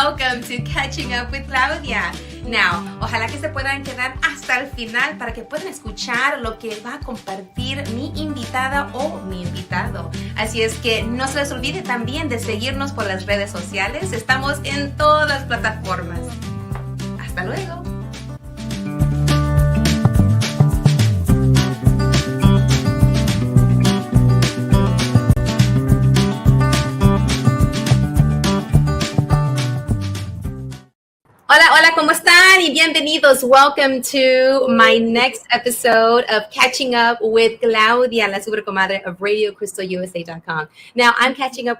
welcome to Catching Up with Claudia. Now, ojalá que se puedan quedar hasta el final para que puedan escuchar lo que va a compartir mi invitada o mi invitado. Así es que no se les olvide también de seguirnos por las redes sociales. Estamos en todas las plataformas. Hasta luego. Hola, hola, ¿cómo están? Y bienvenidos. Welcome to my next episode of Catching Up with Claudia, la super comadre of RadioCrystalUSA.com. Now, I'm catching up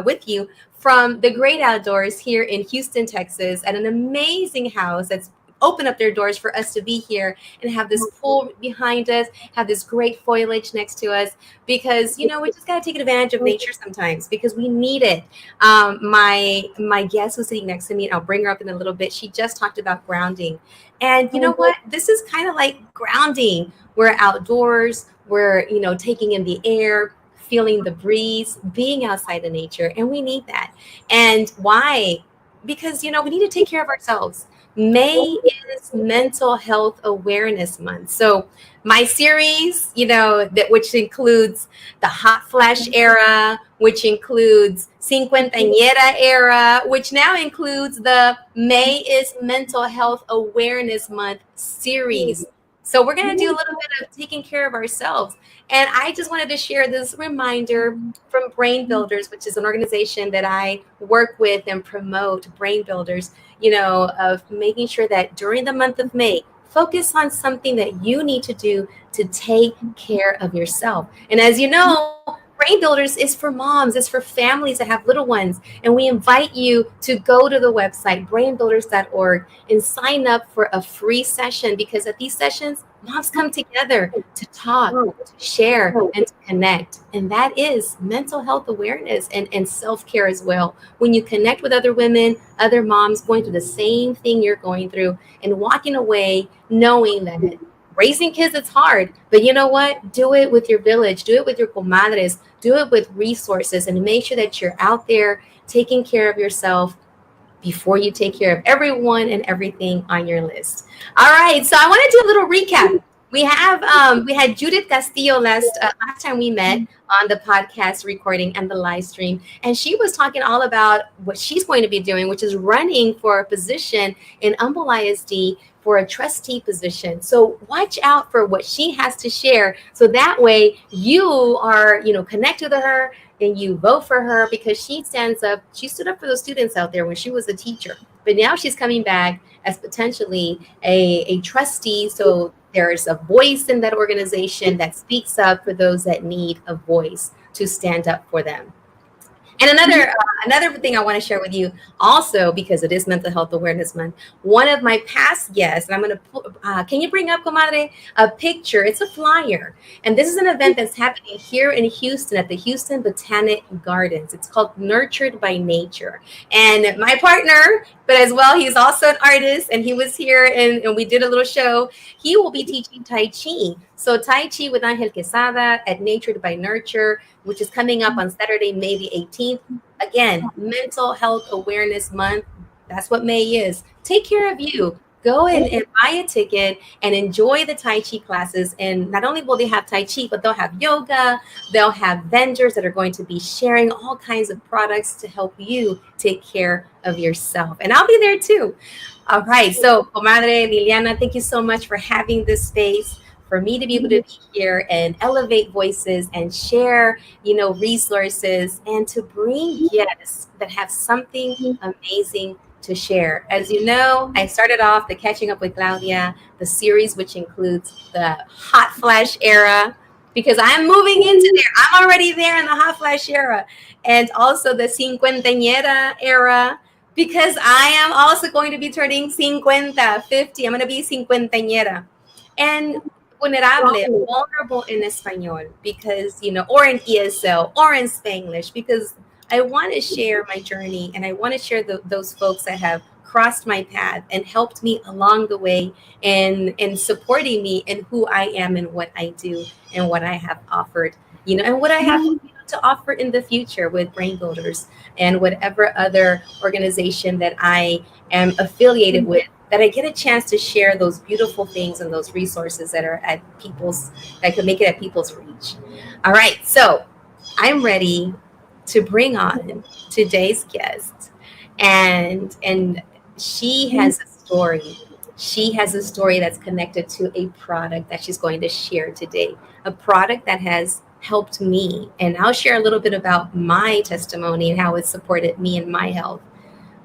with you from the great outdoors here in Houston, Texas, at an amazing house that's open up their doors for us to be here and have this pool behind us, have this great foliage next to us, because, you know, we just got to take advantage of nature sometimes because we need it. My guest who's sitting next to me, and I'll bring her up in a little bit, she just talked about grounding. And you know what? This is kind of like grounding. We're outdoors, we're, you know, taking in the air, feeling the breeze, being outside in nature, and we need that. And why? Because, you know, we need to take care of ourselves. May is Mental Health Awareness Month. So my series, you know, which includes the hot flash era, which includes cincuentañera era, which now includes the May is Mental Health Awareness Month series. So we're going to do a little bit of taking care of ourselves. And I just wanted to share this reminder from Brain Builders, which is an organization that I work with and promote, Brain Builders, you know, of making sure that during the month of May, focus on something that you need to do to take care of yourself. And as you know, Brain Builders is for moms, it's for families that have little ones. And we invite you to go to the website, brainbuilders.org, and sign up for a free session, because at these sessions, moms come together to talk, to share, and to connect. And that is mental health awareness and self-care as well. When you connect with other women, other moms going through the same thing you're going through, and walking away knowing that raising kids, it's hard, but you know what? Do it with your village, do it with your comadres, do it with resources, and make sure that you're out there taking care of yourself before you take care of everyone and everything on your list. All right, so I want to do a little recap. We had Judith Castillo last time we met on the podcast recording and the live stream, and she was talking all about what she's going to be doing, which is running for a position in Humble ISD for a trustee position. So watch out for what she has to share, so that way you are, you know, connected to her and you vote for her, because she stood up for those students out there when she was a teacher, but now she's coming back as potentially a trustee. So there's a voice in that organization that speaks up for those that need a voice to stand up for them. And another thing I want to share with you also, because it is Mental Health Awareness Month, one of my past guests, and I'm going to, can you bring up, comadre, a picture? It's a flyer. And this is an event that's happening here in Houston at the Houston Botanic Gardens. It's called Nurtured by Nature. And my partner, but as well, he's also an artist, and he was here and we did a little show. He will be teaching Tai Chi. So Tai Chi with Angel Quesada at Natured by Nurture, which is coming up on Saturday, May the 18th. Again, Mental Health Awareness Month. That's what May is. Take care of you. Go in and buy a ticket and enjoy the Tai Chi classes. And not only will they have Tai Chi, but they'll have yoga. They'll have vendors that are going to be sharing all kinds of products to help you take care of yourself. And I'll be there too. All right. So, comadre Liliana, thank you so much for having this space, for me to be able to be here and elevate voices and share, you know, resources, and to bring guests that have something amazing to share. As you know, I started off the Catching Up with Claudia, the series, which includes the hot flash era, because I'm moving into there. I'm already there in the hot flash era. And also the cincuentañera era, because I am also going to be turning 50. I'm going to be cincuentañera. And vulnerable in Espanol, because, you know, or in ESL or in Spanglish, because I want to share my journey, and I want to share those folks that have crossed my path and helped me along the way, and supporting me in who I am and what I do and what I have offered and what I have to offer in the future with Brain Builders and whatever other organization that I am affiliated with, that I get a chance to share those beautiful things and those resources that are that could make it at people's reach. All right, so I'm ready to bring on today's guest, and she has a story. She has a story that's connected to a product that she's going to share today, a product that has helped me. And I'll share a little bit about my testimony and how it supported me and my health.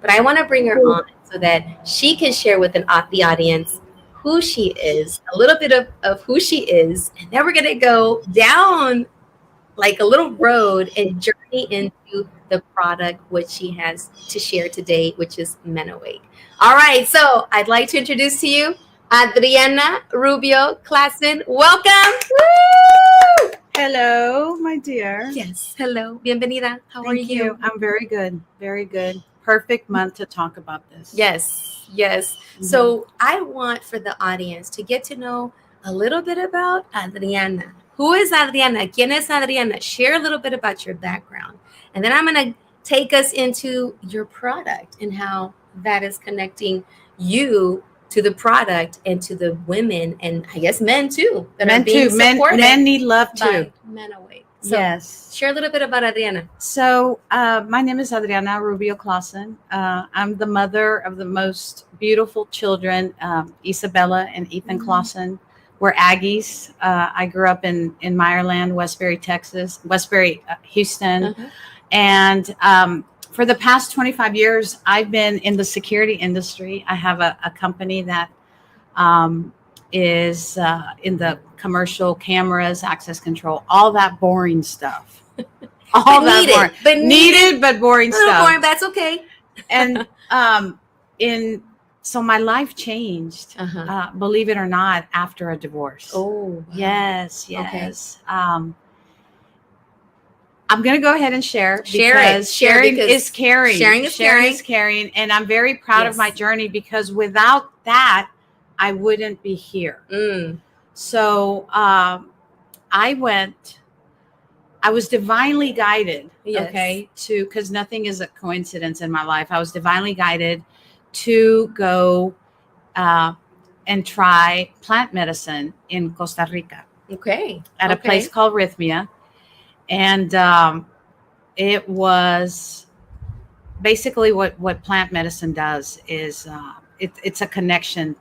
But I want to bring her on so that she can share with the audience who she is, a little bit of who she is. And then we're going to go down like a little road and journey into the product which she has to share today, which is Men Awake. All right, so I'd like to introduce to you Adriana Rubio Klassen. Welcome. Woo! Hello, my dear. Yes, hello. Bienvenida. How are Thank you? I'm very good. Very good. Perfect month to talk about this. Yes. So I want for the audience to get to know a little bit about Adriana. Who is Adriana? ¿Quién es Adriana? Share a little bit about your background. And then I'm going to take us into your product and how that is connecting you to the product and to the women and I guess men too. Men too. Men need love too. Men Awake. So yes. Share a little bit about Adriana. So my name is Adriana Rubio Klassen. I'm the mother of the most beautiful children, Isabella and Ethan Klassen. We're Aggies. I grew up in Meyerland, Westbury, Texas, Houston. And for the past 25 years, I've been in the security industry. I have a company that is in the commercial cameras, access control, all that boring stuff. All that boring. Needed, but boring stuff. Boring, that's okay. And so my life changed, believe it or not, after a divorce. Oh, wow. Yes. Okay. I'm going to go ahead and share because sharing is caring. Sharing is caring. And I'm very proud of my journey because without that, I wouldn't be here. So I was divinely guided, because nothing is a coincidence in my life. I was divinely guided to go and try plant medicine in Costa Rica. At a place called Rhythmia. And it was basically what plant medicine does is it's a connection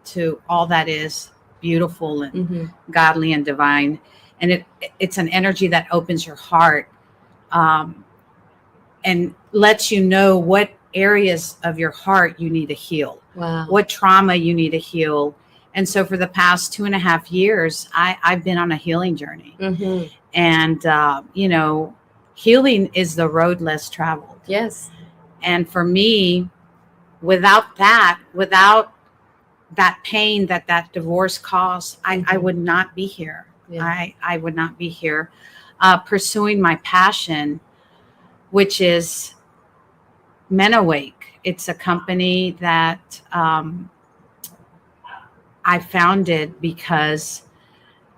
to all that is beautiful and godly and divine. And it's an energy that opens your heart and lets you know what areas of your heart you need to heal, what trauma you need to heal. And so for the past 2.5 years, I've been on a healing journey. And, healing is the road less traveled. Yes. And for me, without that pain that divorce caused, I would not be here. Yeah. I would not be here pursuing my passion, which is Men Awake. It's a company that I founded because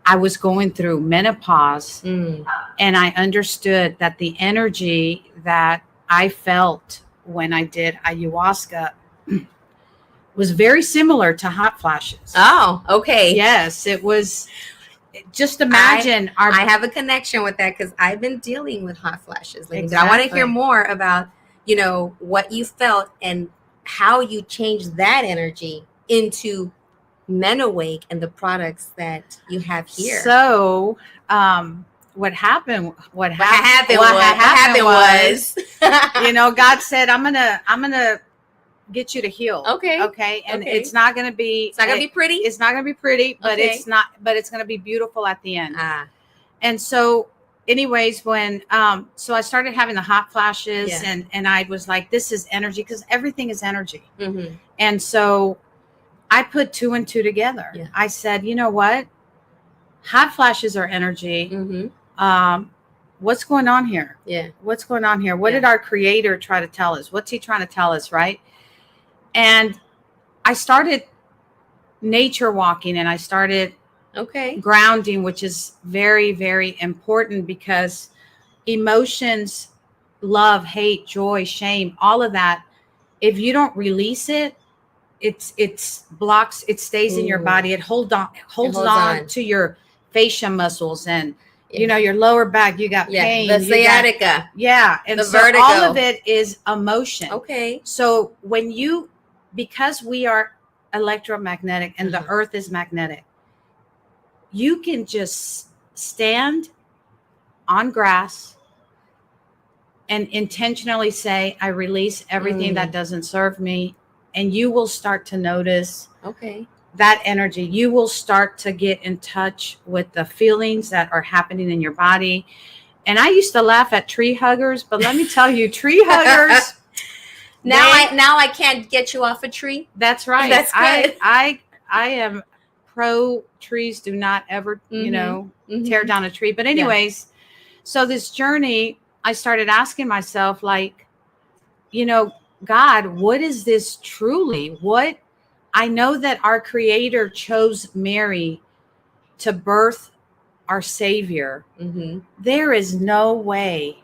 I was going through menopause and I understood that the energy that I felt when I did ayahuasca was very similar to hot flashes. Oh, okay. Yes, it was. Just imagine. I have a connection with that because I've been dealing with hot flashes lately. Exactly. But I want to hear more about, what you felt and how you changed that energy into Men Awake and the products that you have here. So, what happened was, God said, I'm gonna get you to heal. Okay. And it's not gonna be pretty. It's not gonna be pretty, but it's gonna be beautiful at the end. And so anyways, when so I started having the hot flashes and I was like, this is energy, because everything is energy. And so I put 2 and 2 together. I said, you know what? Hot flashes are energy. What's going on here? What's going on here? What did our creator try to tell us? What's he trying to tell us, right? And I started nature walking and I started Okay. Grounding, which is very, very important, because emotions, love, hate, joy, shame, all of that, if you don't release it, it's blocks, it stays in your body. It holds on to your fascia muscles, and your lower back, you got pain, the sciatica, and the so vertigo. all of it is emotion. Okay. So because we are electromagnetic and the earth is magnetic, you can just stand on grass and intentionally say, I release everything that doesn't serve me. And you will start to notice that energy. You will start to get in touch with the feelings that are happening in your body. And I used to laugh at tree huggers, but let me tell you, tree huggers. Now I can't get you off a tree. That's right. That's good. I am pro trees. Do not ever, tear down a tree. But anyways, so this journey, I started asking myself, like, God, what is this truly? What? I know that our Creator chose Mary to birth our Savior. There is no way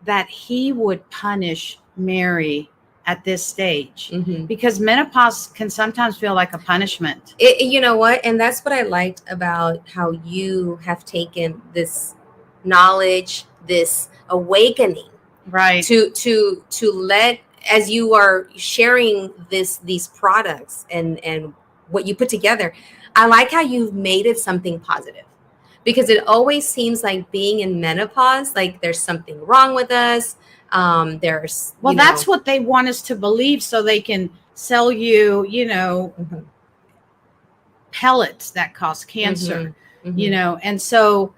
that He would punish Mary at this stage, because menopause can sometimes feel like a punishment. You know what? And that's what I liked about how you have taken this knowledge, this awakening, right? To let, as you are sharing these products and what you put together, I like how you've made it something positive, because it always seems like being in menopause, like there's something wrong with us. That's what they want us to believe, so they can sell you, pellets that cause cancer, and so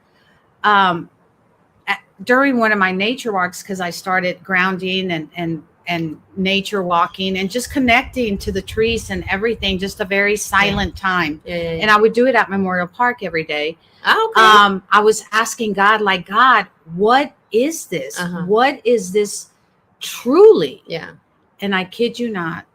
during one of my nature walks, because I started grounding and nature walking and just connecting to the trees and everything, just a very silent time. And I would do it at Memorial Park every day. I was asking God, like, God, what is this? What is this truly? And I kid you not,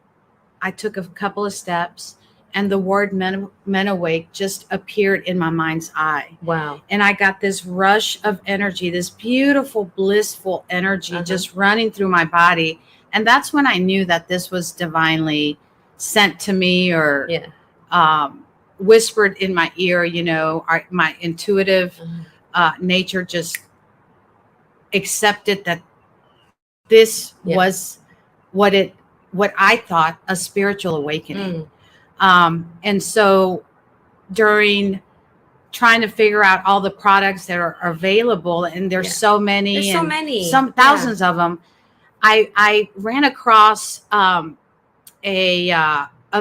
I took a couple of steps and the word men awake just appeared in my mind's eye. Wow. And I got this rush of energy, this beautiful, blissful energy just running through my body. And that's when I knew that this was divinely sent to me, or whispered in my ear, my intuitive nature just accepted that this was what I thought a spiritual awakening. And so during trying to figure out all the products that are available, and there's so many, some thousands of them, I ran across a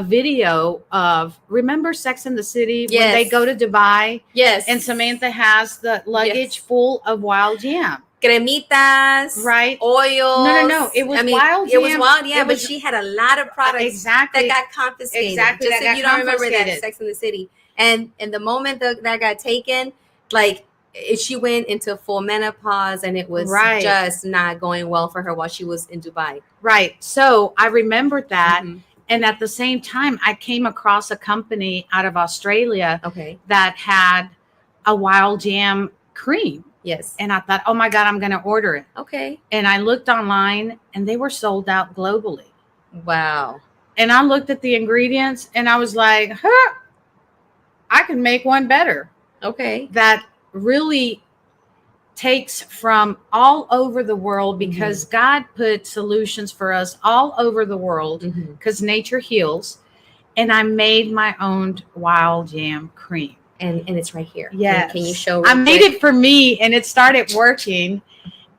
video of, remember Sex and the City, when they go to Dubai? Yes. And Samantha has the luggage full of wild yam. Cremitas, right? Oils. No. It was wild yam. It was wild yam, but she had a lot of products that got confiscated. Exactly. Just so you don't remember that, Sex and the City. And the moment that got taken, like, she went into full menopause, and it was just not going well for her while she was in Dubai. Right. So I remembered that. And at the same time, I came across a company out of Australia that had a wild yam cream. Yes. And I thought, oh my God, I'm going to order it. Okay. And I looked online, and they were sold out globally. Wow. And I looked at the ingredients, and I was like, I can make one better. Okay. That really takes from all over the world, because God put solutions for us all over the world, because nature heals. And I made my own wild yam cream. And it's right here. Yes. Can you show? I made it for me, and it started working.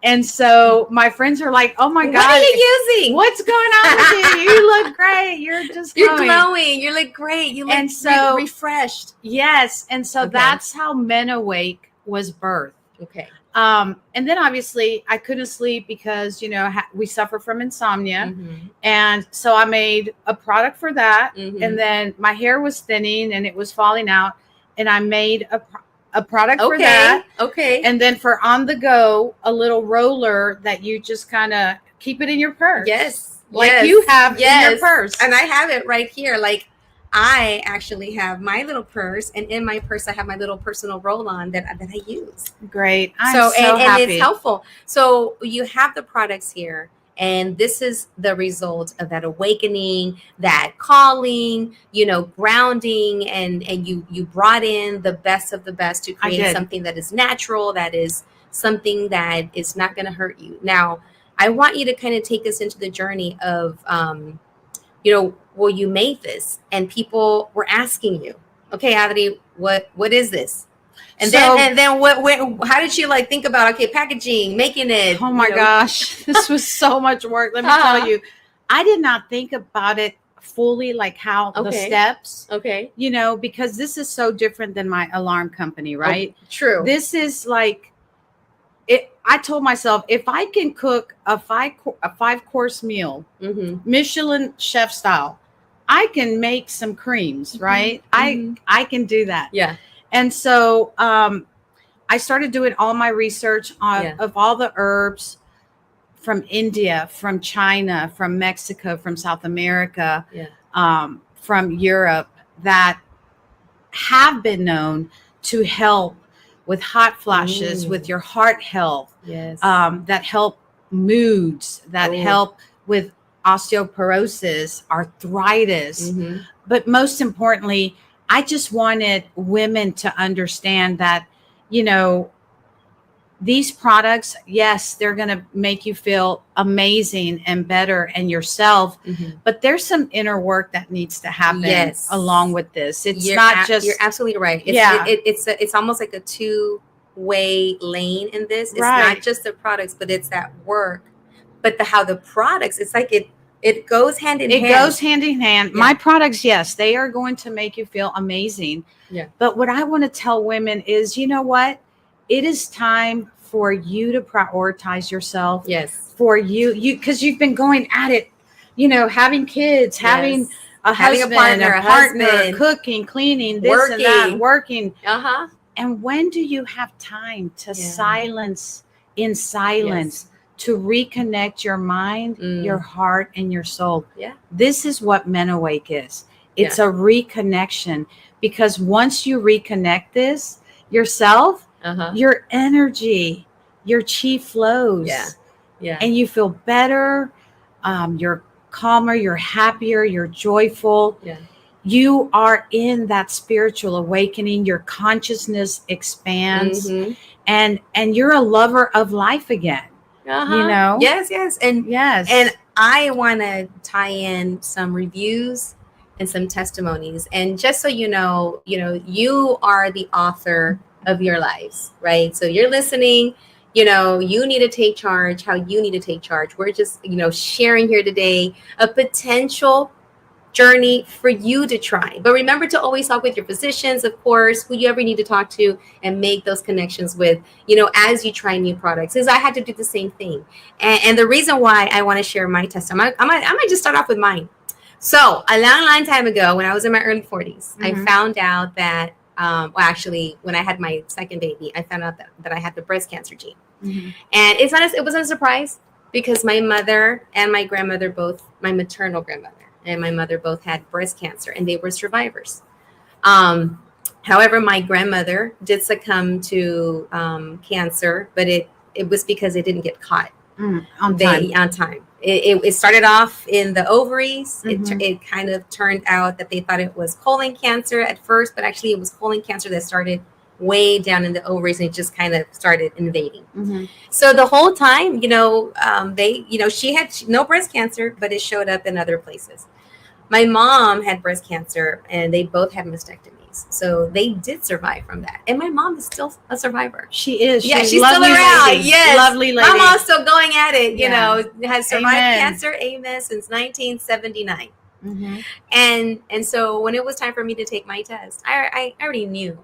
And so my friends are like, oh my God. What are you using? What's going on with you? You look great. You're glowing. You look great. You look refreshed. Yes. And so that's how Men Awake was birthed. Okay. And then obviously I couldn't sleep because, we suffer from insomnia. And so I made a product for that. And then my hair was thinning and it was falling out. And I made a product for that. Okay. And then for on the go, a little roller that you just kind of keep it in your purse. Yes. Like you have in your purse. And I have it right here. Like, I actually have my little purse, and in my purse I have my little personal roll-on that I use. Great. I'm so happy. And it's helpful. So you have the products here, and this is the result of that awakening, that calling, grounding, and you brought in the best of the best to create something that is natural, that is something that is not going to hurt you. Now, I want you to kind of take us into the journey of well, you made this, and people were asking you, okay, Adri, what is this? And then what? How did you think about packaging, making it? Oh my gosh, this was so much work. Let me tell you, I did not think about it fully, how the steps. Okay. Because this is so different than my alarm company, right? Oh, true. This is I told myself, if I can cook a 5-course meal, Michelin chef style, I can make some creams, right? I can do that. Yeah. And so I started doing all my research of all the herbs from India, from China, from Mexico, from South America, from Europe, that have been known to help with hot flashes, with your heart health, that help moods, that help with osteoporosis, arthritis. But most importantly, I just wanted women to understand that, these products, yes, they're going to make you feel amazing and better and yourself, but there's some inner work that needs to happen along with this. It's you're absolutely right. It's almost like a two-way lane in this. It's not just the products, but it's that work. But how the products, it's like it goes hand in hand. It goes hand in hand. Yeah. My products, yes, they are going to make you feel amazing. Yeah. But what I want to tell women is, you know what? It is time for you to prioritize yourself. Yes. For you, because you've been going at it, having kids, having a husband, a partner, cooking, cleaning, this and that, working. And when do you have time to silence, to reconnect your mind, your heart, and your soul? Yeah. This is what Men Awake is. It's a reconnection, because once you reconnect this yourself, your energy, your chi flows. Yeah. And you feel better. You're calmer, you're happier, you're joyful. Yeah. You are in that spiritual awakening. Your consciousness expands, and you're a lover of life again. Yes. And I want to tie in some reviews and some testimonies. And just so you know, you are the author of your lives, right? So you're listening, you need to take charge, how you need to take charge. We're just, sharing here today a potential journey for you to try. But remember to always talk with your physicians, of course, who you ever need to talk to, and make those connections with, as you try new products. Because I had to do the same thing. And the reason why I want to share my testimony, I might just start off with mine. So a long time ago, when I was in my early 40s, I found out that, actually, when I had my second baby, I found out that I had the breast cancer gene. And it wasn't a surprise, because my mother and my grandmother, both my maternal grandmother and my mother, both had breast cancer, and they were survivors. However, my grandmother did succumb to cancer, but it was because it didn't get caught on time. It started off in the ovaries. It kind of turned out that they thought it was colon cancer at first, but actually it was colon cancer that started way down in the ovaries, and it just kind of started invading. So the whole time, she had no breast cancer, but it showed up in other places. My mom had breast cancer, and they both had mastectomies. So they did survive from that. And my mom is still a survivor. She is. Yeah, she's still around. Lady. Yes. Lovely lady. My mom's still going at it, has survived cancer, since 1979. And so when it was time for me to take my test, I already knew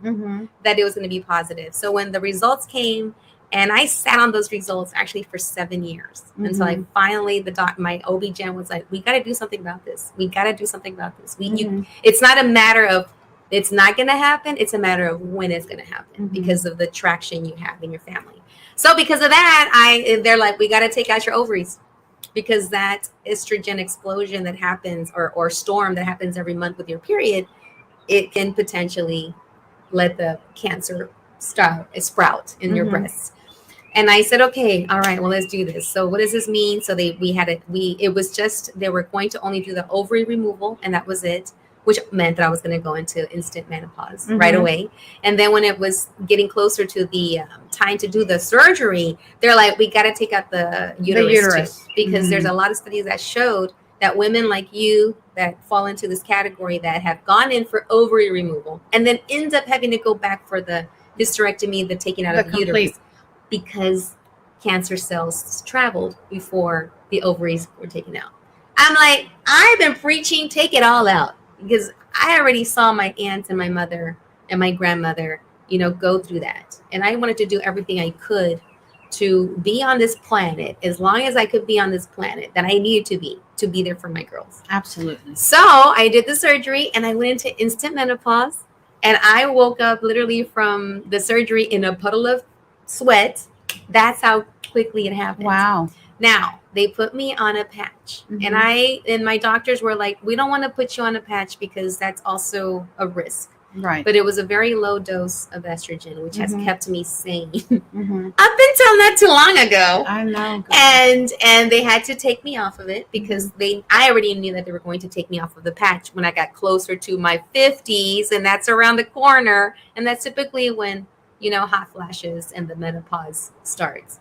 that it was going to be positive. So when the results came, and I sat on those results actually for 7 years until I finally, my OB-GYN was like, we got to do something about this. We got to do something about this. It's not a matter of it's not going to happen. It's a matter of when it's going to happen because of the traction you have in your family. So because of that, they're like, we got to take out your ovaries. because that estrogen explosion that happens or storm that happens every month with your period, it can potentially let the cancer sprout in your breasts. And I said, okay, all right, well, let's do this. So what does this mean? So they were going to only do the ovary removal, and that was it, which meant that I was going to go into instant menopause right away. And then when it was getting closer to the time to do the surgery, they're like, we got to take out the uterus. Too, because there's a lot of studies that showed that women like you that fall into this category that have gone in for ovary removal and then end up having to go back for the hysterectomy, the taking out of the uterus, because cancer cells traveled before the ovaries were taken out. I'm like, I've been preaching, take it all out, because I already saw my aunt and my mother and my grandmother, go through that. And I wanted to do everything I could to be on this planet as long as I could be on this planet that I needed to be there for my girls. Absolutely. So I did the surgery and I went into instant menopause, and I woke up literally from the surgery in a puddle of sweat. That's how quickly it happened. Wow. Now they put me on a patch, and my doctors were like, we don't want to put you on a patch because that's also a risk. Right. But it was a very low dose of estrogen, which has kept me sane up until not too long ago. I know. And they had to take me off of it because I already knew that they were going to take me off of the patch when I got closer to my 50s, and that's around the corner. And that's typically when, hot flashes and the menopause starts.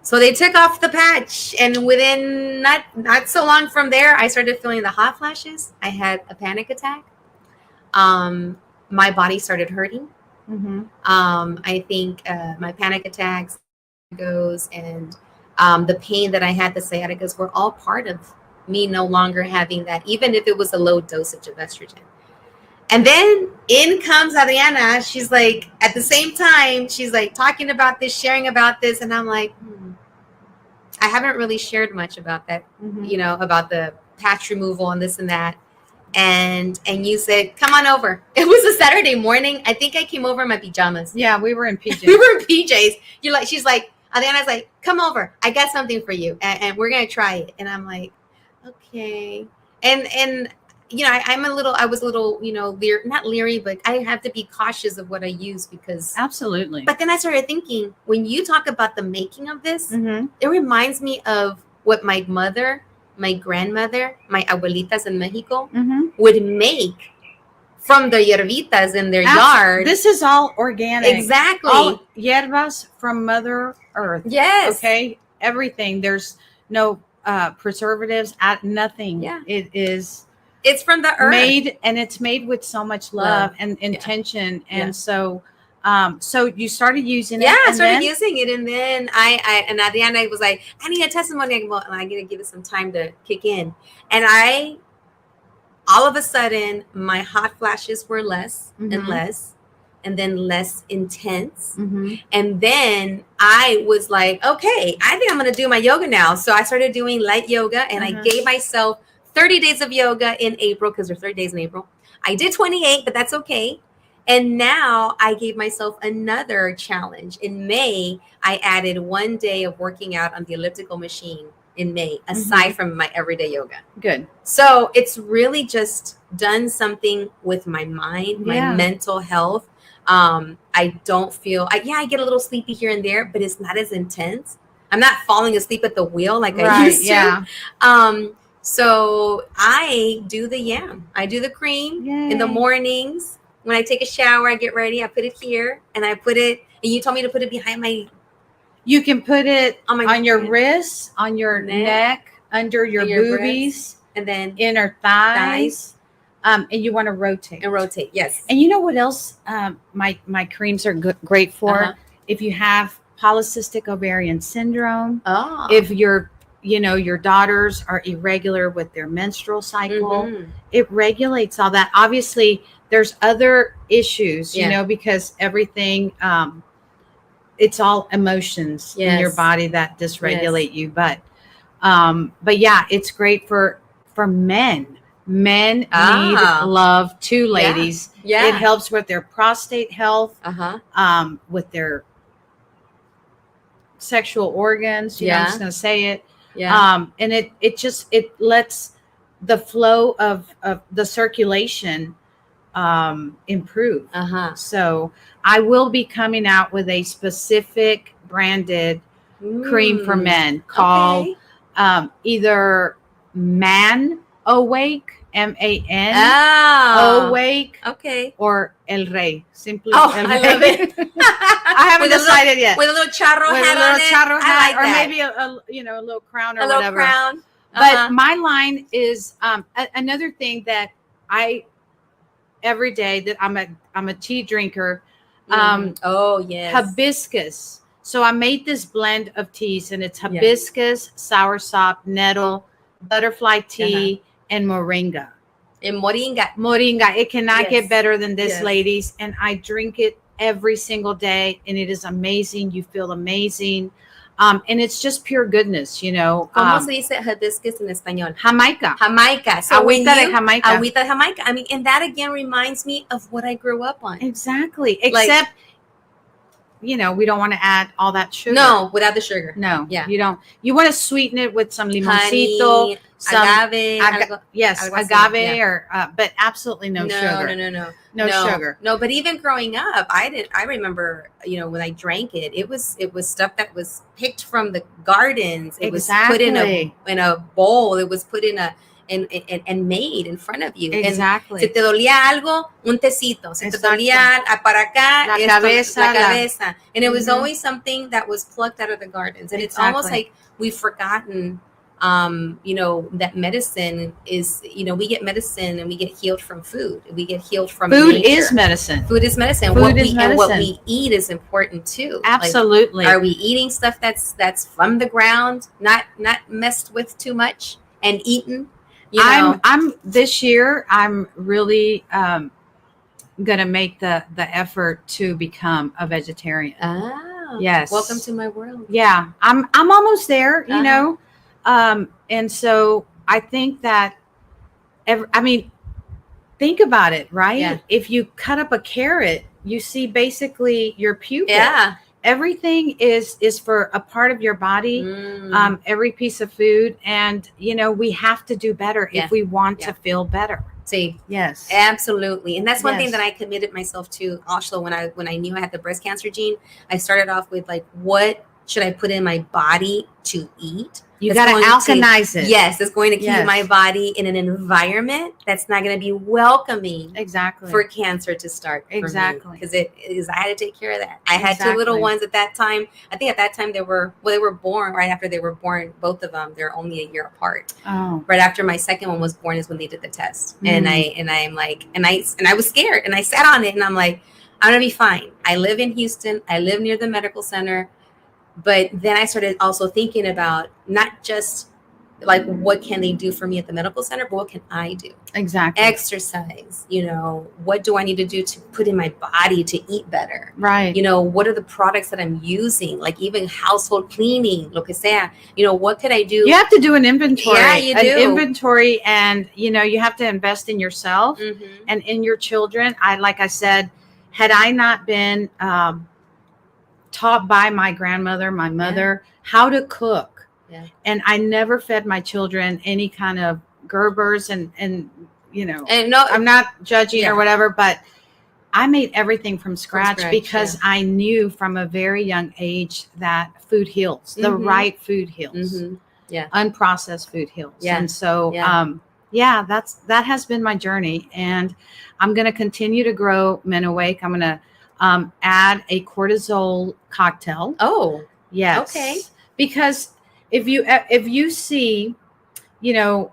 So they took off the patch, and within not so long from there, I started feeling the hot flashes. I had a panic attack. My body started hurting. I think my panic attacks and the pain that I had, the sciaticas, were all part of me no longer having that, even if it was a low dosage of estrogen. And then in comes Adriana. She's like, at the same time, she's like talking about this, sharing about this. And I'm like, I haven't really shared much about that, about the patch removal and this and that. And you said, come on over. It was a Saturday morning. I think I came over in my pajamas. Yeah, we were in PJs. We were in PJs. She's like, Adriana's like, come over. I got something for you. And we're going to try it. And I'm like, okay. And I was a little, not leery, but I have to be cautious of what I use because. Absolutely. But then I started thinking, when you talk about the making of this, it reminds me of what my mother, my grandmother, my abuelitas in Mexico would make from the hierbitas in their yard. This is all organic. Exactly. All hierbas from Mother Earth. Yes. Okay. Everything. There's no preservatives, nothing. Yeah. It's from the earth. It's made with so much love and intention. And so you started using it. Yeah, I started using it, and then and Adriana was like, I need a testimony. Well, and I'm gonna give it some time to kick in. And all of a sudden, my hot flashes were less and less, and then less intense. And then I was like, okay, I think I'm gonna do my yoga now. So I started doing light yoga, and I gave myself 30 days of yoga in April, because there's 30 days in April. I did 28, but that's okay. And now I gave myself another challenge. In May, I added 1 day of working out on the elliptical machine in May, aside from my everyday yoga. Good. So it's really just done something with my mind, my mental health. I don't feel, I get a little sleepy here and there, but it's not as intense. I'm not falling asleep at the wheel like I used to. Yeah. So I do the yam. I do the cream in the mornings. When I take a shower, I get ready. I put it here, and I put it. And you told me to put it behind my. You can put it on your wrists, on your neck, under your boobies, and then inner thighs. And you want to rotate. And rotate, yes. And you know what else? My creams are great for if you have polycystic ovarian syndrome. Oh. If your daughters are irregular with their menstrual cycle, it regulates all that. Obviously, there's other issues, because everything, it's all emotions in your body that dysregulate you. But yeah, it's great for men. Men need love too, ladies. Yeah. It helps with their prostate health, with their sexual organs. I'm just going to say it. Yeah. And it lets the flow of the circulation improve. So I will be coming out with a specific branded cream for men called either Man Awake, MAN Awake, or El Rey. Simply El Rey. I love it. I haven't decided yet. With a little charro hat on it. I like or that. maybe a little crown or a whatever. Little crown. But my line is another thing that I every day that I'm a tea drinker. Oh yes, hibiscus. So I made this blend of teas, and it's hibiscus, soursop, nettle, butterfly tea, and moringa. And moringa. Moringa. It cannot get better than this, ladies. And I drink it every single day, and it is amazing. You feel amazing. And it's just pure goodness, you know. ¿Cómo se dice hibiscus en español? Jamaica. Jamaica. So agüita de Jamaica. Agüita de Jamaica. I mean, and that again reminds me of what I grew up on. Exactly. Except, you know, we don't want to add all that sugar. No, without the sugar. No. Yeah. You don't. You want to sweeten it with some limoncito. Honey, some agave. Agave or, but absolutely no sugar. No sugar. No, but even growing up, I remember, you know, when I drank it, it was stuff that was picked from the gardens. It was put in a bowl. It was put in and made in front of you. Exactly. And si te dolía algo, un tecito. Si te dolía para acá, la cabeza. And it was always something that was plucked out of the gardens. And it's almost like we've forgotten, you know, that medicine is, you know, we get medicine and we get healed from food. We get healed from food nature. is medicine. Food is medicine. And what we eat is important too. Absolutely. Like, are we eating stuff that's from the ground, not messed with too much and eaten? You know? I'm this year, I'm really gonna make the effort to become a vegetarian. Oh, yes. Welcome to my world. Yeah, I'm almost there, you know. And so I think that think about it, right? Yeah. If you cut up a carrot, you see basically your pupil. Yeah. Everything is for a part of your body, every piece of food. And, you know, we have to do better if we want to feel better. See, yes, absolutely. And that's one thing that I committed myself to also when I knew I had the breast cancer gene. I started off with like, what should I put in my body to eat? You got to alkalize it. Yes, it's going to keep my body in an environment that's not going to be welcoming for cancer to start. Exactly. Because I had to take care of that. I had two little ones at that time. I think at that time they were born right after they were born. Both of them, they're only a year apart. Oh. Right after my second one was born is when they did the test. And I was scared and I sat on it and I'm like, I'm going to be fine. I live in Houston. I live near the medical center. But then I started also thinking about not just like what can they do for me at the medical center, but what can I do? Exactly. Exercise, you know, what do I need to do to put in my body to eat better? Right. You know, what are the products that I'm using? Like even household cleaning, lo que sea. You know, what could I do? You have to do an inventory. Yeah, you do. An inventory, and, you know, you have to invest in yourself and in your children. Like I said, had I not been taught by my grandmother, my mother, how to cook. Yeah. And I never fed my children any kind of Gerbers and you know, and no, I'm not judging or whatever, but I made everything from scratch because I knew from a very young age that food heals. The right food heals. Yeah. Unprocessed food heals. Yeah. And so that has been my journey, and I'm going to continue to grow Men Awake. I'm going to add a cortisol cocktail. Oh, yes. Okay. Because if you see, you know,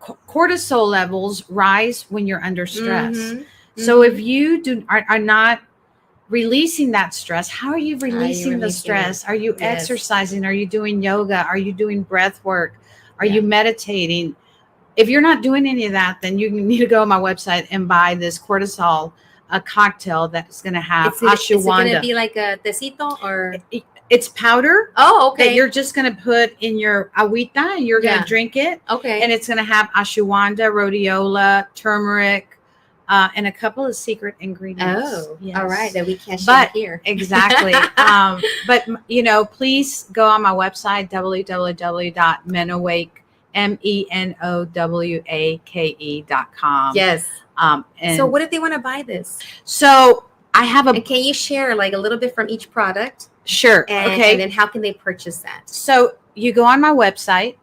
cortisol levels rise when you're under stress. So if you are not releasing that stress, how are you releasing the stress? Are you exercising? Are you doing yoga? Are you doing breath work? Are you meditating? If you're not doing any of that, then you need to go on my website and buy this cortisol cocktail that's going to have ashwagandha. Is it going to be like a tecito or? It's powder. Oh, okay. That you're just going to put in your agüita and you're going to drink it. Okay. And it's going to have ashwagandha, rhodiola, turmeric, and a couple of secret ingredients. Oh, yes. All right. That we can't share here. Exactly. But, please go on my website, menowake.com. Yes. And so what if they want to buy this? So I have and can you share like a little bit from each product? Sure. Okay. And then how can they purchase that? So you go on my website,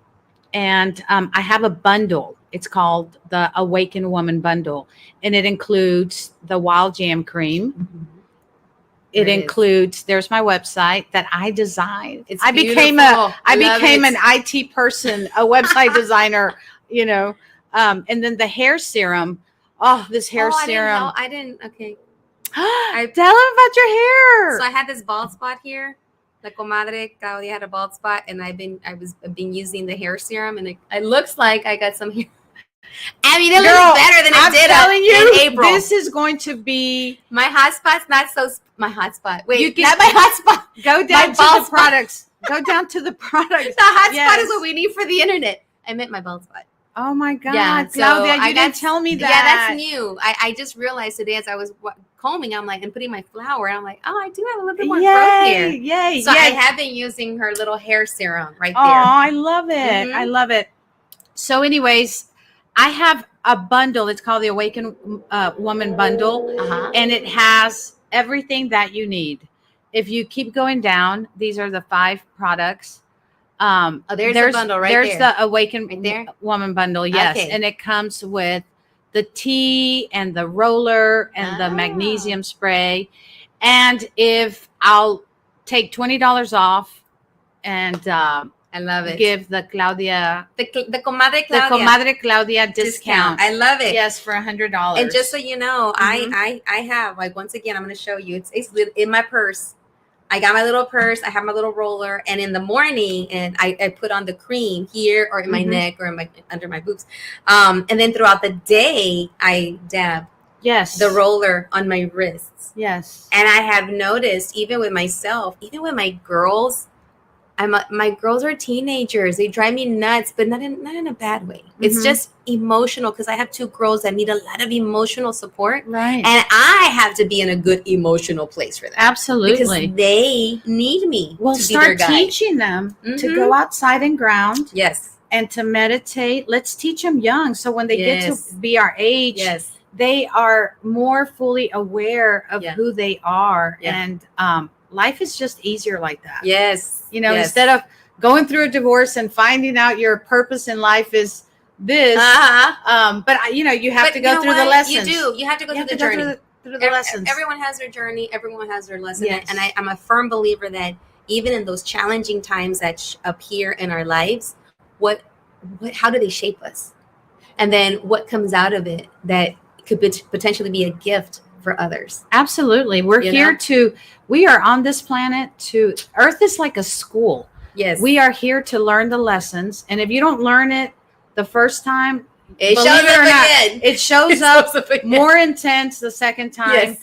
and I have a bundle. It's called the Awaken Woman Bundle, and it includes the Wild Jam Cream. Mm-hmm. It includes. There's my website that I designed. I became an IT person, a website designer. And then the hair serum. Oh, this hair serum. I didn't. Okay. Tell them about your hair. So I had this bald spot here. La comadre Claudia had a bald spot, and I've been using the hair serum, and it looks like I got some hair. I mean, it looks better than it did in April. This is going to be my hot spot's not so. My hot spot. Wait, not my hot spot. Go down to the products. Go down to the products. The hot spot is what we need for the internet. I meant my bald spot. Oh my God, yeah, Claudia, you didn't tell me that. Yeah, that's new. I just realized today as I was combing, I'm like, and putting my flour, and I'm like, oh, I do have a little bit more growth here. Yay! So I have been using her little hair serum right there. Oh, I love it. Mm-hmm. I love it. So, anyways, I have a bundle. It's called the Awaken Woman Bundle, and it has everything that you need. If you keep going down, these are the 5 products. There's the bundle right there. There's the Awaken right Woman Bundle, yes. Okay. And it comes with the tea and the roller and the magnesium spray. And if I'll take $20 off and I love it. Give the Claudia the comadre Claudia discount. I love it. Yes, for $100. And just so you know, I have, like, once again, I'm going to show you. It's in my purse. I got my little purse. I have my little roller, and in the morning, and I put on the cream here or in my neck or under my boobs, and then throughout the day, I dab the roller on my wrists. Yes, and I have noticed, even with myself, even with my girls, my girls are teenagers. They drive me nuts, but not in a bad way. It's just emotional, because I have 2 girls that need a lot of emotional support. Right. And I have to be in a good emotional place for them. Absolutely. Because they need me to start teaching them to go outside and ground. Yes. And to meditate. Let's teach them young. So when they get to be our age, they are more fully aware of who they are. Yeah. And life is just easier like that. Yes. Instead of going through a divorce and finding out your purpose in life is this, but you have to go through the lessons. You have to go through the journey. Through the lessons. Everyone has their journey. Everyone has their lesson. Yes. And I'm a firm believer that even in those challenging times that appear in our lives, how do they shape us? And then what comes out of it that could potentially be a gift for others. Absolutely. We are on this planet Earth is like a school. Yes. We are here to learn the lessons. And if you don't learn it the first time, it shows up again. It shows up more intense the second time. Yes.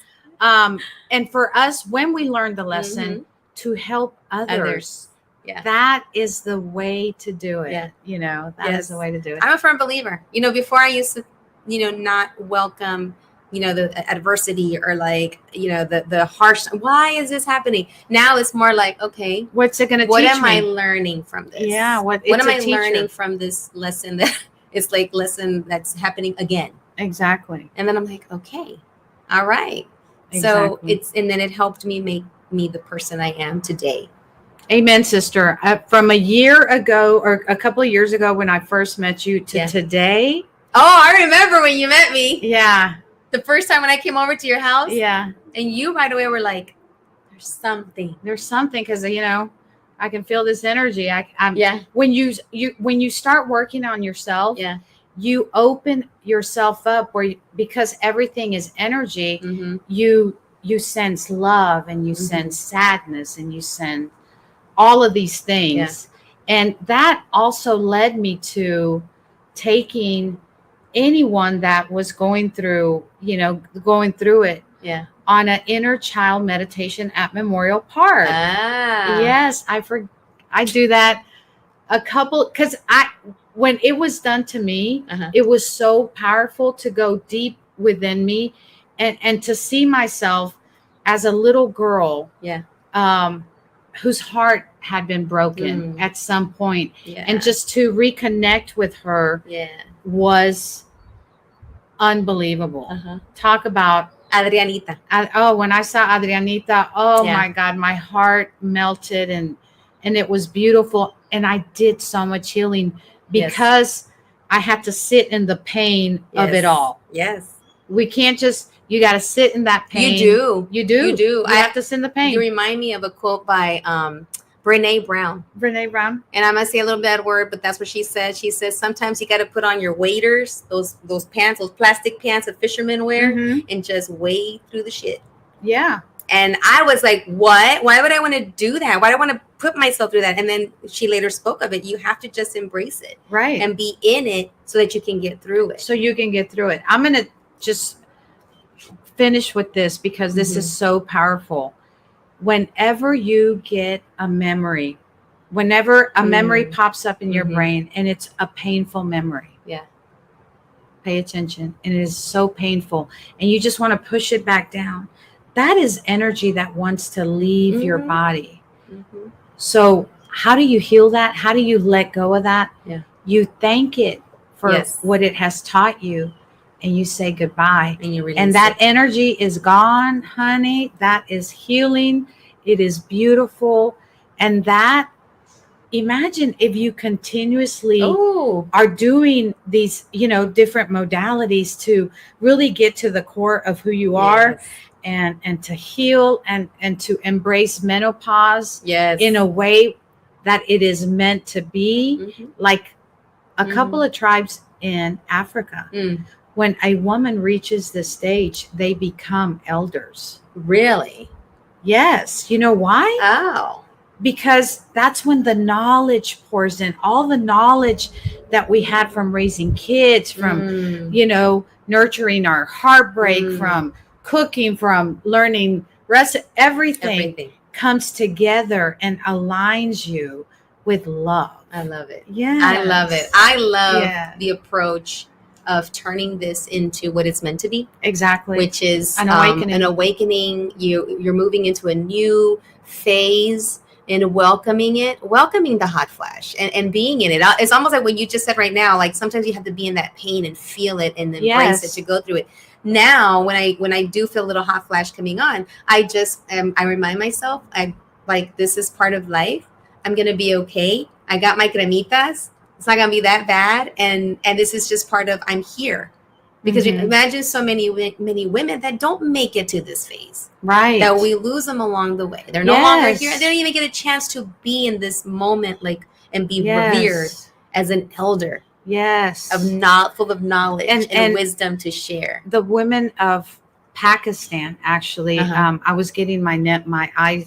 And for us, when we learn the lesson, to help others. Yeah. That is the way to do it. Yeah. That is the way to do it. I'm a firm believer. Before I used to, not welcome the adversity or the harsh, why is this happening? Now it's more like, okay, what's it going to teach me? What am I learning from this? Yeah. What am I learning from this lesson that it's like lesson that's happening again? Exactly. And then I'm like, okay, all right. Exactly. So and then it helped me make me the person I am today. Amen, sister. From a year ago or a couple of years ago, when I first met you to today. Oh, I remember when you met me. Yeah. The first time when I came over to your house. Yeah. And you right away were like, there's something. Because, I can feel this energy. When you start working on yourself, you open yourself up because everything is energy, you sense love and you sense sadness and you sense all of these things. Yeah. And that also led me to taking anyone that was going through it on an inner child meditation at Memorial Park. Yes, I do that because when it was done to me, it was so powerful to go deep within me, and to see myself as a little girl, whose heart had been broken at some point, and just to reconnect with her was unbelievable. Talk about Adrianita. When I saw Adrianita, my God, my heart melted, and it was beautiful. And I did so much healing because I had to sit in the pain of it all. Yes. We can't just, you got to sit in that pain. You do. You have to sit in the pain. You remind me of a quote by Brene Brown. And I must say a little bad word, but that's what she said. She says, sometimes you got to put on your waders, those pants, those plastic pants that fishermen wear, and just wade through the shit. Yeah. And I was like, what? Why would I want to do that? Why do I want to put myself through that? And then she later spoke of it. You have to just embrace it. Right. And be in it so that you can get through it. I'm going to just finish with this because this is so powerful. Whenever you get a memory, whenever a memory pops up in your brain and it's a painful memory, pay attention. And it is so painful and you just want to push it back down. That is energy that wants to leave your body. So how do you heal that? How do you let go of that? You thank it for what it has taught you. And you say goodbye. And you release and that energy is gone, honey. That is healing. It is beautiful. And that, imagine if you continuously are doing these, different modalities to really get to the core of who you are and to heal and to embrace menopause in a way that it is meant to be. Like a couple of tribes in Africa. When a woman reaches this stage, they become elders. Really? Yes. You know why? Oh. Because that's when the knowledge pours in. All the knowledge that we had from raising kids, from, nurturing our heartbreak, from cooking, from learning everything comes together and aligns you with love. I love it. Yeah. I love it. I love the approach of turning this into what it's meant to be. Exactly. Which is an awakening. An awakening. You're moving into a new phase and welcoming the hot flash and being in it. It's almost like what you just said right now. Like sometimes you have to be in that pain and feel it and embrace it to go through it. Now, when I do feel a little hot flash coming on, I just I remind myself, this is part of life. I'm going to be okay. I got my cremitas. It's not going to be that bad. And this is just part of, I'm here. Because you imagine so many women that don't make it to this phase. Right. That we lose them along the way. They're no longer here. They don't even get a chance to be in this moment, and be revered as an elder. Yes. Full of knowledge and wisdom to share. The women of Pakistan, actually, I was getting my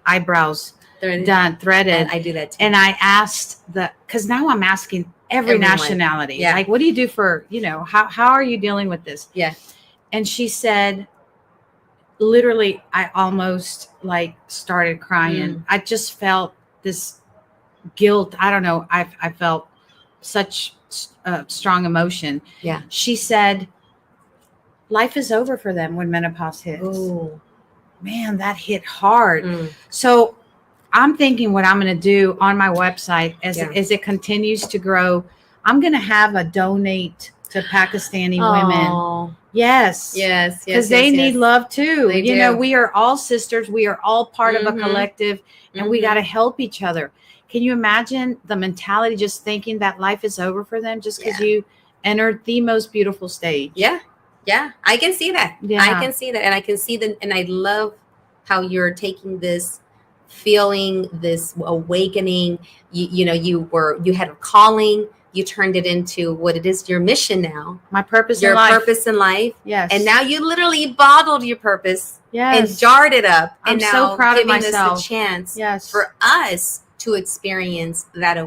eyebrows threaded. I do that too. And I asked because now I'm asking every nationality, like, what do you do for, how are you dealing with this? Yeah. And she said, literally, I almost started crying. I just felt this guilt. I don't know. I felt such strong emotion. Yeah. She said, life is over for them when menopause hits. Oh, man, that hit hard. So I'm thinking what I'm going to do on my website as it continues to grow, I'm going to have a donate to Pakistani women. Yes. Because they need love too. We are all sisters. We are all part of a collective and we got to help each other. Can you imagine the mentality just thinking that life is over for them just because you entered the most beautiful stage? Yeah. Yeah. I can see that. Yeah. I can see that. And I can see and I love how you're taking this feeling, this awakening. You had a calling, you turned it into what it is, your mission now. My purpose in life. Your purpose in life. Yes. And now you literally bottled your purpose and jarred it up. I'm and now so proud of giving myself. us the chance for us to experience that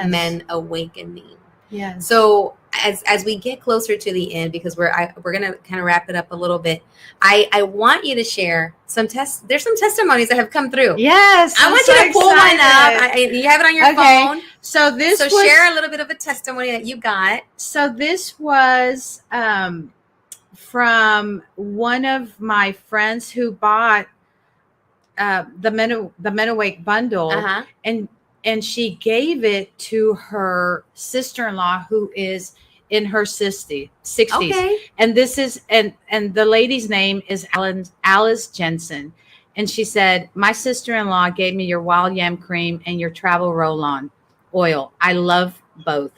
men awakening. Yes. So as we get closer to the end, because we're going to kind of wrap it up a little bit, I want you to share there's some testimonies that have come through. Yes. I want you to pull one up. You have it on your phone. So share a little bit of a testimony that you got. So this was from one of my friends who bought the Menawake bundle, and she gave it to her sister-in-law who is in her 60s. Okay. And this is and the lady's name is Alice Jensen. And she said, my sister-in-law gave me your wild yam cream and your travel roll-on oil. I love both.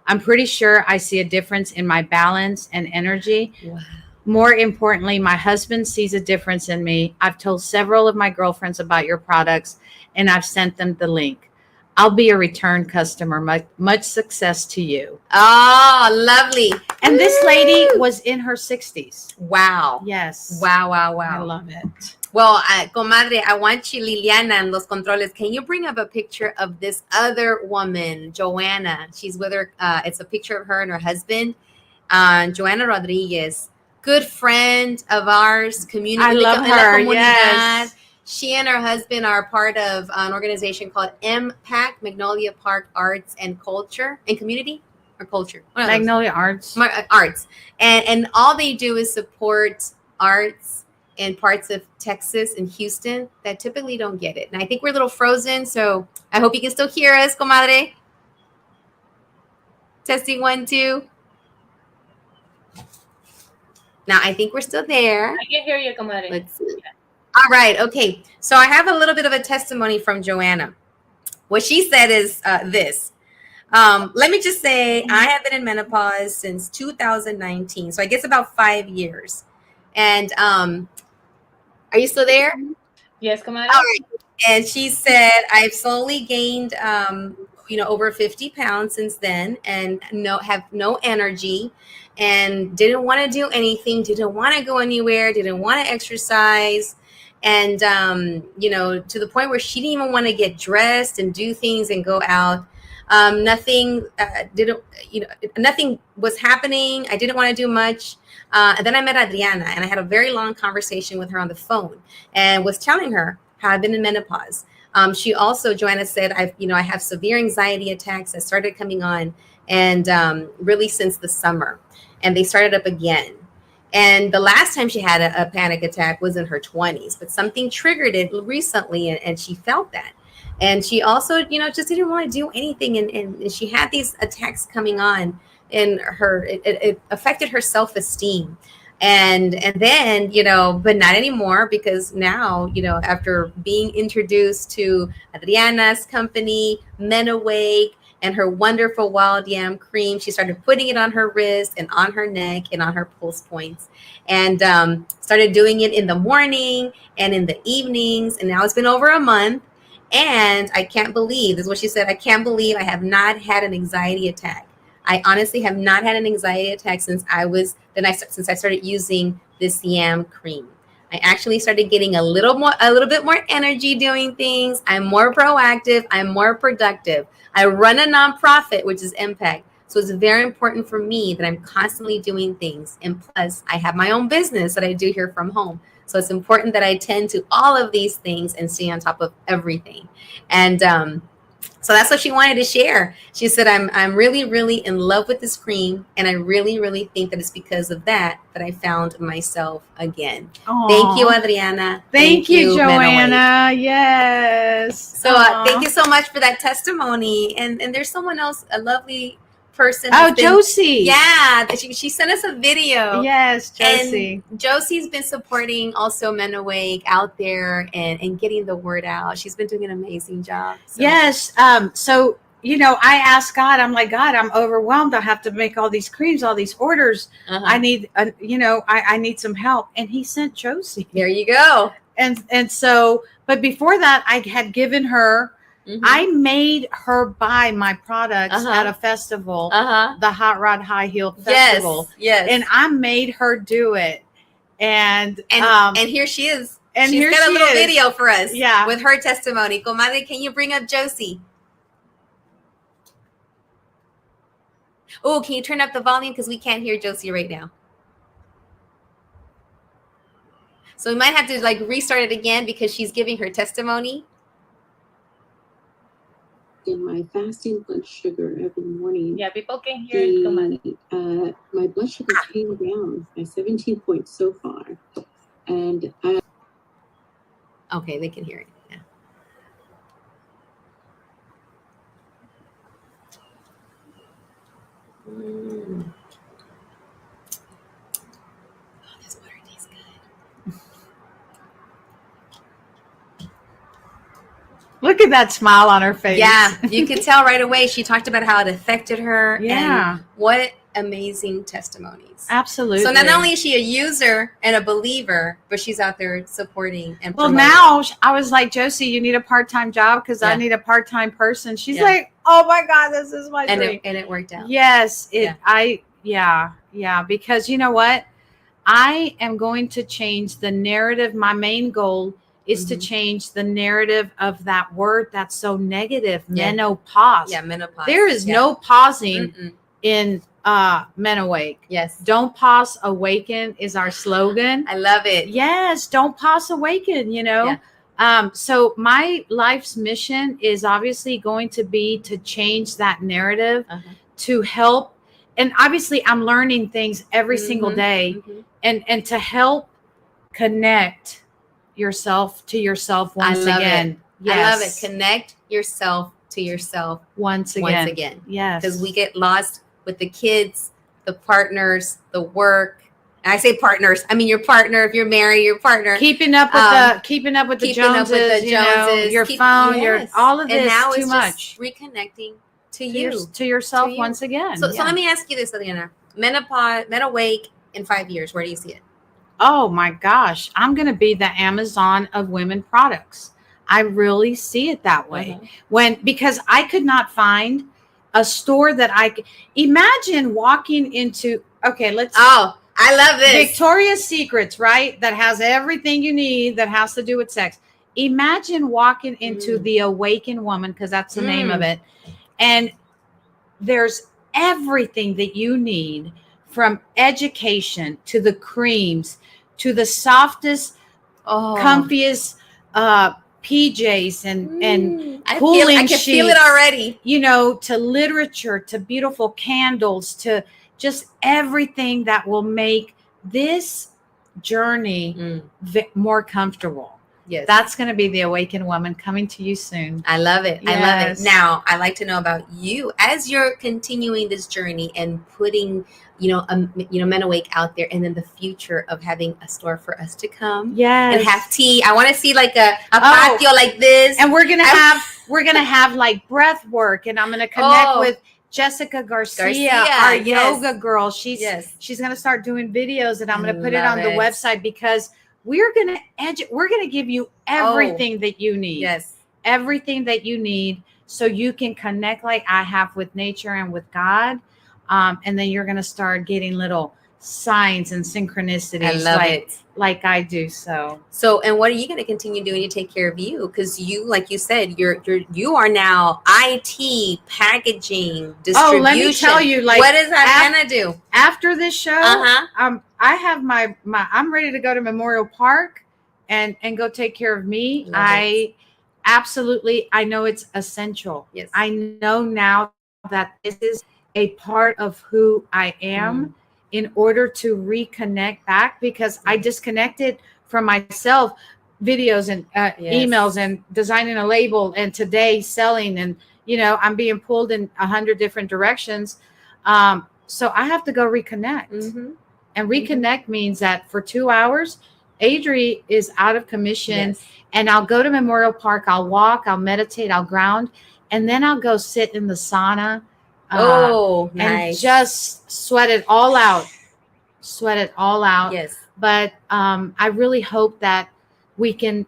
I'm pretty sure I see a difference in my balance and energy. Wow. More importantly, my husband sees a difference in me. I've told several of my girlfriends about your products, and I've sent them the link. I'll be a return customer. Much success to you. Oh, lovely. And this lady was in her 60s. Wow. Yes. Wow. I love it. Well, comadre, I want you, Liliana, and los controles. Can you bring up a picture of this other woman, Joanna? She's with her. It's a picture of her and her husband, Joanna Rodriguez. Good friend of ours, community. I love her. Yes. She and her husband are part of an organization called MPAC, Magnolia Park Arts and Culture and Community or Culture. Magnolia Arts. Arts. And all they do is support arts in parts of Texas and Houston that typically don't get it. And I think we're a little frozen, so I hope you can still hear us, comadre. Testing 1, 2. Now, I think we're still there. I can hear you, comadre. Let's see. All right. Okay. So I have a little bit of a testimony from Joanna. What she said is this. Let me just say, I have been in menopause since 2019. So I guess about 5 years. And are you still there? Yes, comadre. All right. And she said, I've slowly gained, over 50 pounds since then, and have no energy, and didn't want to do anything, didn't want to go anywhere, didn't want to exercise. And, to the point where she didn't even want to get dressed and do things and go out. Nothing was happening. I didn't want to do much. And then I met Adriana, and I had a very long conversation with her on the phone and was telling her how I've been in menopause. She also, Joanna said, I have severe anxiety attacks that started coming on, and really since the summer, and they started up again. And the last time she had a panic attack was in her 20s, but something triggered it recently, and she felt that. And she also, just didn't want to do anything. And she had these attacks coming on, and it affected her self-esteem. And then, but not anymore, because now, after being introduced to Adriana's company, Menawake, and her wonderful wild yam cream, she started putting it on her wrist and on her neck and on her pulse points, and started doing it in the morning and in the evenings. And now it's been over a month. And I can't believe, this is what she said, I can't believe I have not had an anxiety attack. I honestly have not had an anxiety attack since I started using this yam cream. I actually started getting a little bit more energy doing things. I'm more proactive. I'm more productive. I run a nonprofit, which is Impact. So it's very important for me that I'm constantly doing things. And plus, I have my own business that I do here from home. So it's important that I tend to all of these things and stay on top of everything. And so that's what she wanted to share. She said, I'm really, really in love with this cream. And I really, really think that it's because of that I found myself again. Aww. Thank you, Adriana. Thank you, Joanna. Yes. So thank you so much for that testimony. And there's someone else, a lovely person. Oh, Josie. Yeah. She sent us a video. Yes, Josie. And Josie's been supporting also Menawake out there and getting the word out. She's been doing an amazing job. So. Yes. So, I asked God, I'm like, God, I'm overwhelmed. I have to make all these creams, all these orders. I need, I need some help. And he sent Josie. There you go. And so, but before that, I had given her, I made her buy my products at a festival, the Hot Rod High Heel Festival. Yes. And I made her do it. And here she is. And she's got a little video for us. Yeah. With her testimony. Comadre, can you bring up Josie? Oh, can you turn up the volume? Because we can't hear Josie right now. So we might have to restart it again because she's giving her testimony. in my fasting blood sugar every morning. Yeah, people can hear it, comadre. My blood sugar came down by 17 points so far. And Okay, they can hear it. Yeah. Mm. Oh, this water tastes good. Look at that smile on her face. Yeah, you could tell right away. She talked about how it affected her. Yeah. And what amazing testimonies. Absolutely. So not only is she a user and a believer, but she's out there supporting and well, promoting. now I was like, Josie, you need a part-time job because I Yeah. need a part-time person. She's Yeah. like, oh my God, this is my dream. And it worked out. Yes, Yeah. because you know what? I am going to change the narrative. My main goal is to change the narrative of that word that's so negative, Yeah. menopause. Yeah, menopause. There is Yeah. no pausing Mm-mm. in Men Awake. Yes. Don't pause, awaken is our slogan. I love it. Yes, don't pause, awaken, you know. So my life's mission is obviously going to be to change that narrative, to help. And obviously I'm learning things every single day, and to help connect yourself to yourself once again. Yes. I love it. Connect yourself to yourself once again. Yes. Because we get lost with the kids, the partners, the work. And I say partners, I mean your partner. If you're married, your partner. Keeping up with the Joneses, you know, your phone, your all of this. And now too it's much. just reconnecting to you, to yourself to you. once again. So let me ask you this, Adriana. Menopause, Men Awake in 5 years. Where do you see it? Oh my gosh, I'm going to be the Amazon of women products. I really see it that way. Because I could not find a store that I could imagine walking into. Okay, I love this. Victoria's Secrets, right? That has everything you need that has to do with sex. Imagine walking into the Awakened Woman, because that's the name of it. And there's everything that you need, from education to the creams to the softest, comfiest PJs and cooling I can sheets, feel it already. You know, to literature, to beautiful candles, to just everything that will make this journey more comfortable. Yes. That's going to be the Awakened Woman coming to you soon. I love it. Yes. I love it. Now, I'd like to know about you as you're continuing this journey and putting, Men Awake out there, and then the future of having a store for us to come and have tea. I want to see like a patio like this. And we're going to have like breath work, and I'm going to connect with Jessica Garcia, our yoga girl. She's going to start doing videos, and I'm going to put it on the website, because we're going to give you everything that you need. Yes. Everything that you need, so you can connect like I have with nature and with God. And then you're going to start getting little signs and synchronicities. I love it. Like I do. So, and what are you going to continue doing to take care of you? Because you, like you said, you are now IT, packaging, distribution. Oh, let me tell you, like, what is that going to do? After this show, I have my I'm ready to go to Memorial Park and go take care of me. Absolutely, I know it's essential. Yes. I know now that this is a part of who I am, in order to reconnect back, because I disconnected from myself, videos and emails and designing a label, and today selling, and I'm being pulled in 100 different directions. So I have to go reconnect. And reconnect means that for 2 hours, Adri is out of commission, and I'll go to Memorial Park. I'll walk, I'll meditate, I'll ground, and then I'll go sit in the sauna. Nice. And just sweat it all out. Yes. But I really hope that we can,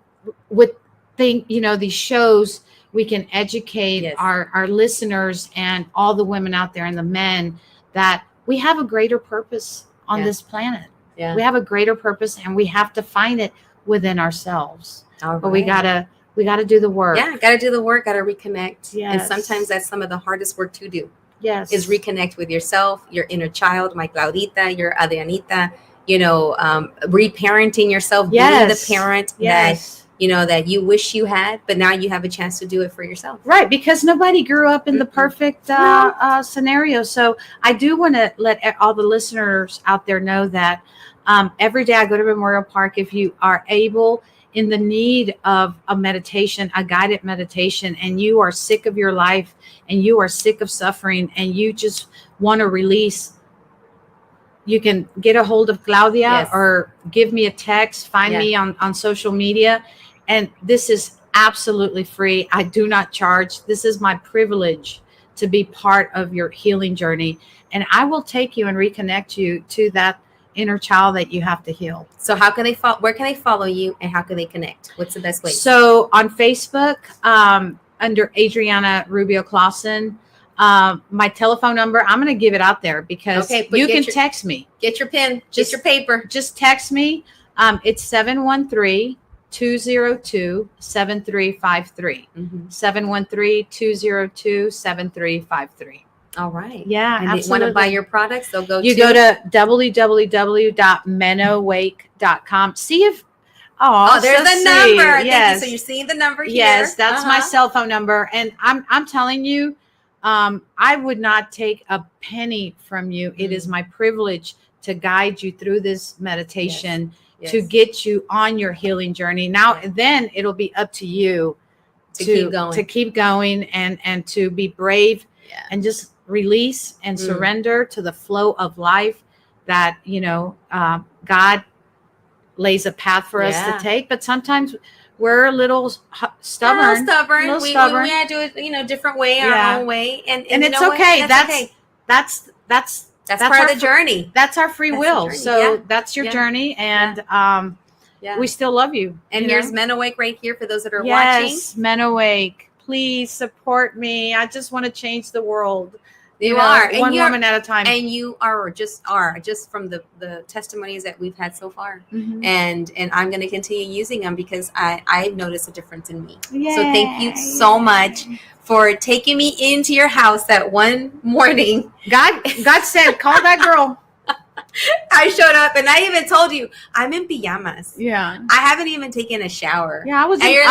these shows, we can educate our listeners and all the women out there and the men that we have a greater purpose on this planet. Yeah. We have a greater purpose, and we have to find it within ourselves. But we gotta do the work. Yeah, gotta do the work, gotta reconnect. Yes. And sometimes that's some of the hardest work to do. Yes. Is reconnect with yourself, your inner child, my Claudita, your Adrianita, reparenting yourself, being the parent that that you wish you had, but now you have a chance to do it for yourself. Right, because nobody grew up in the perfect scenario. So I do want to let all the listeners out there know that every day I go to Memorial Park. If you are able, in the need of a meditation, a guided meditation, and you are sick of your life and you are sick of suffering and you just want to release, you can get a hold of Claudia or give me a text, find me on social media. And this is absolutely free. I do not charge. This is my privilege to be part of your healing journey. And I will take you and reconnect you to that inner child that you have to heal. So how can they where can they follow you and how can they connect? What's the best way? So on Facebook, under Adriana Rubio Clausen, my telephone number, I'm going to give it out there because you can text me. Get your pen, get your paper. Just text me. It's 713-202-7353. 713-202-7353. All right. Yeah. And they want to buy your products, they'll go go to www.menowake.com. See if there's a number. Yes. Thank you. So you're seeing the number here. Yes, that's my cell phone number. And I'm telling you, I would not take a penny from you. It is my privilege to guide you through this meditation to get you on your healing journey. Now, then it'll be up to you to keep going and to be brave and just release and surrender to the flow of life that, God lays a path for us to take. But sometimes we're a little stubborn. We had to do it, different way, our own way. And it's okay. That's part of the journey. That's our free will. So that's your journey. And we still love you. And here's Men Awake right here for those that are watching. Yes, Men Awake. Please support me. I just want to change the world. You are one woman at a time. And you are just from the testimonies that we've had so far. And I'm going to continue using them because I've noticed a difference in me. Yay. So thank you so much for taking me into your house that one morning. God said, call that girl. I showed up and I even told you I'm in pajamas. Yeah. I haven't even taken a shower. Yeah, it's okay.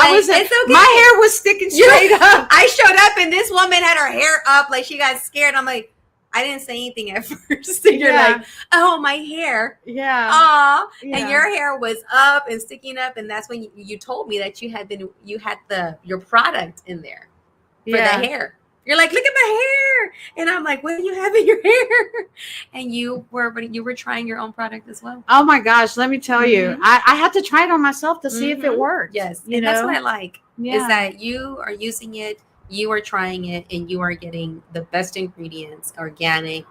My hair was sticking straight up. I showed up and this woman had her hair up like she got scared. I'm like, I didn't say anything at first. And you're like, oh, my hair. Yeah. Aw. Yeah. And your hair was up and sticking up. And that's when you told me that you had your product in there for the hair. You're like, look at my hair. And I'm like, what do you have in your hair? And you were trying your own product as well. Oh my gosh, let me tell you. I had to try it on myself to see if it worked. Yes. And that's what I like is that you are using it, you are trying it, and you are getting the best ingredients, organic,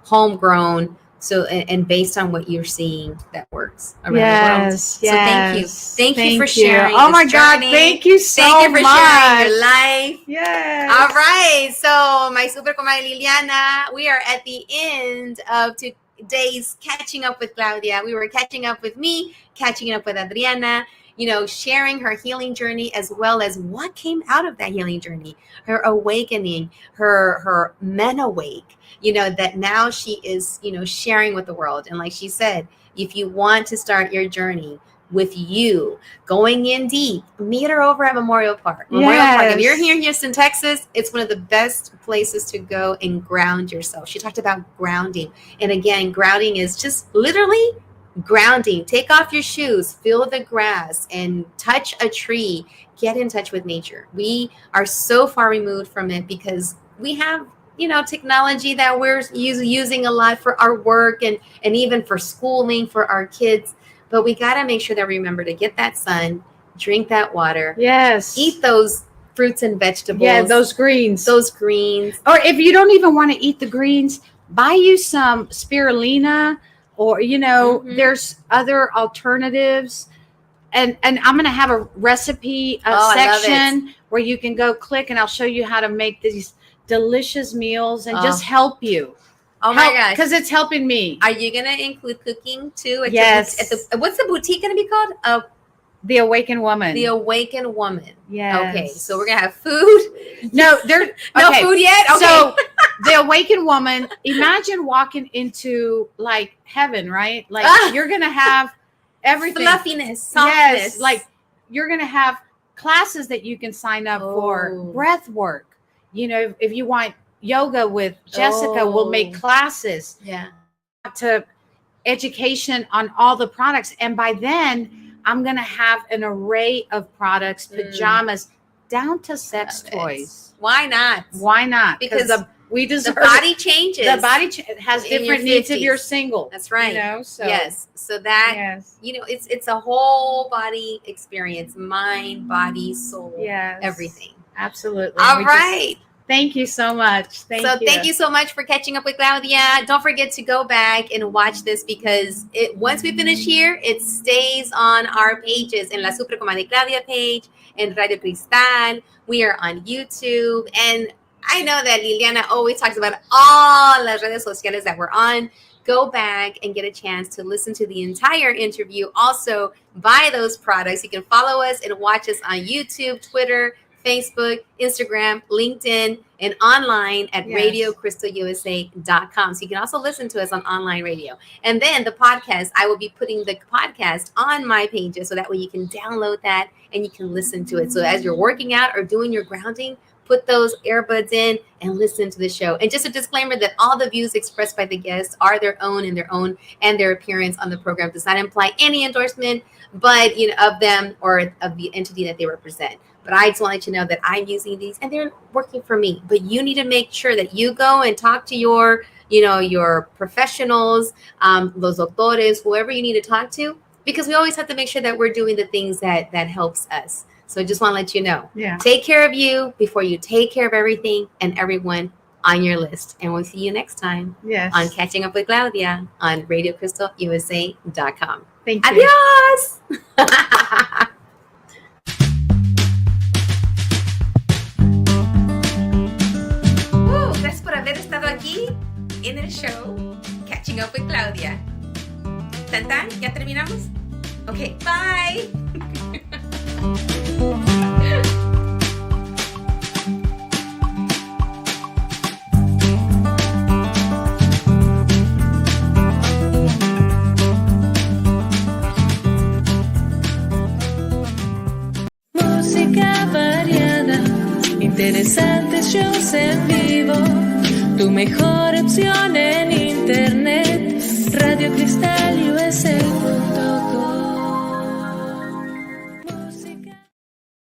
homegrown. So, and based on what you're seing, that works around the world. So thank you. Thank you for sharing. Oh my God. Thank you so much. Thank you for sharing your life. Yes. All right. So my super comadre Liliana, we are at the end of today's Catching Up with Claudia. We were catching up with me, catching up with Adriana, sharing her healing journey as well as what came out of that healing journey, her awakening, her men awake. That now she is, sharing with the world. And like she said, if you want to start your journey with you going in deep, meet her over at Memorial Park. Memorial Park. If you're here in Houston, Texas, it's one of the best places to go and ground yourself. She talked about grounding. And again, grounding is just literally grounding. Take off your shoes, feel the grass, and touch a tree. Get in touch with nature. We are so far removed from it because we have technology that we're using a lot for our work and even for schooling for our kids. But we got to make sure that we remember to get that sun, drink that water. Yes. Eat those fruits and vegetables. Yeah, those greens. Those greens. Or if you don't even want to eat the greens, buy you some spirulina or, there's other alternatives. And I'm going to have a recipe section where you can go click and I'll show you how to make these delicious meals and just help you. Oh my gosh. Because it's helping me. Are you going to include cooking too? Yes. What's the boutique going to be called? The Awakened Woman. The Awakened Woman. Yes. Okay. So we're going to have food. No, there's no food yet? Okay. So the Awakened Woman, imagine walking into like heaven, right? Like you're going to have everything. Fluffiness. Softness. Yes. Like you're going to have classes that you can sign up for, breath work. You know, if you want yoga with Jessica, we'll make classes to education on all the products. And by then, I'm going to have an array of products, pajamas, down to sex toys. Why not? Why not? Because we deserve the body changes. The body has different needs if you're single. That's right. You know, so yes. So that you know, it's a whole body experience, mind, body, soul, everything. Absolutely. All right. Thank you so much. Thank you so much for catching up with Claudia. Don't forget to go back and watch this because once we finish here, it stays on our pages in La Super Comadre Claudia page, in Radio Cristal. We are on YouTube. And I know that Liliana always talks about all las redes sociales that we're on. Go back and get a chance to listen to the entire interview. Also, buy those products. You can follow us and watch us on YouTube, Twitter, Facebook, Instagram, LinkedIn, and online at RadioCrystalUSA.com. So you can also listen to us on online radio. And then the podcast, I will be putting the podcast on my pages so that way you can download that and you can listen to it. So as you're working out or doing your grounding, put those earbuds in and listen to the show. And just a disclaimer that all the views expressed by the guests are their own, and their appearance on the program does not imply any endorsement, but of them or of the entity that they represent. But I just want to let you know that I'm using these and they're working for me. But you need to make sure that you go and talk to your professionals, los doctores, whoever you need to talk to, because we always have to make sure that we're doing the things that helps us. So I just want to let you know, take care of you before you take care of everything and everyone on your list. And we'll see you next time on Catching Up with Claudia on RadioCrystalUSA.com. Thank you. Adios. Gracias por haber estado aquí en el show Catching Up with Claudia. ¿Tan? ¿Ya terminamos? Ok, bye. Música variada, interesantes shows en vivo, tu mejor opción en internet, Radio Cristal USA.